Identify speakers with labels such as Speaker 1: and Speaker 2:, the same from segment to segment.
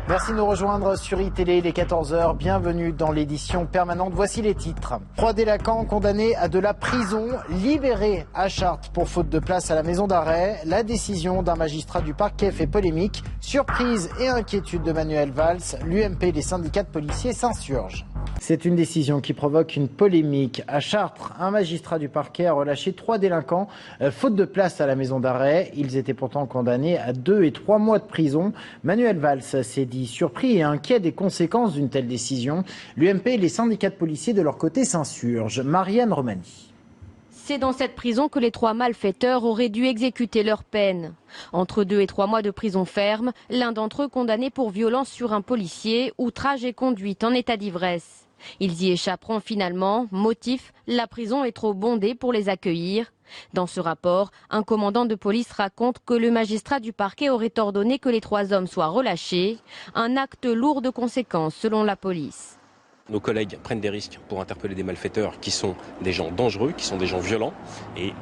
Speaker 1: Merci de nous rejoindre sur iTélé, il est 14h. Bienvenue dans l'édition permanente. Voici les titres. 3 délinquants condamnés à de la prison, libérés à Chartres pour faute de place à la maison d'arrêt. La décision d'un magistrat du parquet fait polémique. Surprise et inquiétude de Manuel Valls. L'UMP et les syndicats de policiers s'insurgent. C'est une décision qui provoque une polémique. À Chartres, un magistrat du parquet a relâché 3 délinquants faute de place à la maison d'arrêt. Ils étaient pourtant condamnés à 2 et 3 mois de prison. Manuel Valls s'est dit surpris et inquiet des conséquences d'une telle décision. L'UMP et les syndicats de policiers de leur côté s'insurgent. Marianne Romani.
Speaker 2: C'est dans cette prison que les 3 malfaiteurs auraient dû exécuter leur peine. Entre 2 et 3 mois de prison ferme, l'un d'entre eux condamné pour violence sur un policier, outrage et conduite en état d'ivresse. Ils y échapperont finalement. Motif, la prison est trop bondée pour les accueillir. Dans ce rapport, un commandant de police raconte que le magistrat du parquet aurait ordonné que les 3 hommes soient relâchés. Un acte lourd de conséquences selon la police.
Speaker 3: Nos collègues prennent des risques pour interpeller des malfaiteurs qui sont des gens dangereux, qui sont des gens violents. Et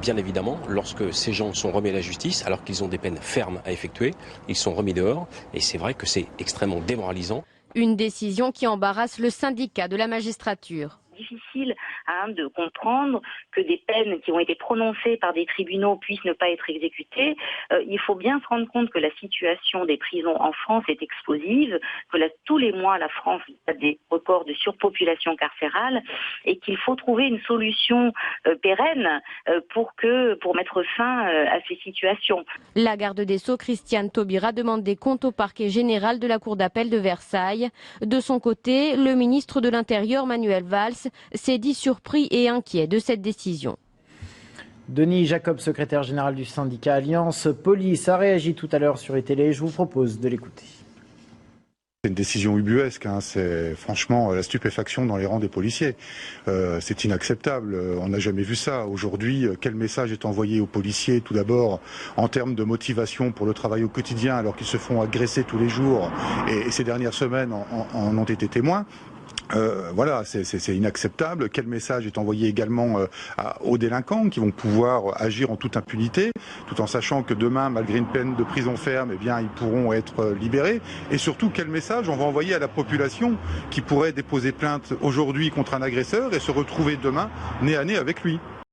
Speaker 3: bien évidemment, lorsque ces gens sont remis à la justice, alors qu'ils ont des peines fermes à effectuer, ils sont remis dehors. Et c'est vrai que c'est extrêmement démoralisant.
Speaker 2: Une décision qui embarrasse le syndicat de la magistrature.
Speaker 4: Difficile de comprendre que des peines qui ont été prononcées par des tribunaux puissent ne pas être exécutées. Il faut bien se rendre compte que la situation des prisons en France est explosive, que tous les mois la France a des records de surpopulation carcérale et qu'il faut trouver une solution pérenne pour mettre fin à ces situations.
Speaker 2: La garde des Sceaux, Christiane Taubira, demande des comptes au parquet général de la Cour d'appel de Versailles. De son côté, le ministre de l'Intérieur, Manuel Valls, s'est dit surpris et inquiet de cette décision.
Speaker 1: Denis Jacob, secrétaire général du syndicat Alliance Police, a réagi tout à l'heure sur iTélé. Je vous propose de l'écouter.
Speaker 5: C'est une décision ubuesque, c'est franchement la stupéfaction dans les rangs des policiers. C'est inacceptable, on n'a jamais vu ça. Aujourd'hui, quel message est envoyé aux policiers, tout d'abord, en termes de motivation pour le travail au quotidien, alors qu'ils se font agresser tous les jours, et ces dernières semaines en ont été témoins. Voilà, c'est inacceptable. Quel message est envoyé également aux délinquants qui vont pouvoir agir en toute impunité, tout en sachant que demain, malgré une peine de prison ferme, eh bien, ils pourront être libérés. Et surtout, quel message on va envoyer à la population qui pourrait déposer plainte aujourd'hui contre un agresseur et se retrouver demain nez à nez avec lui.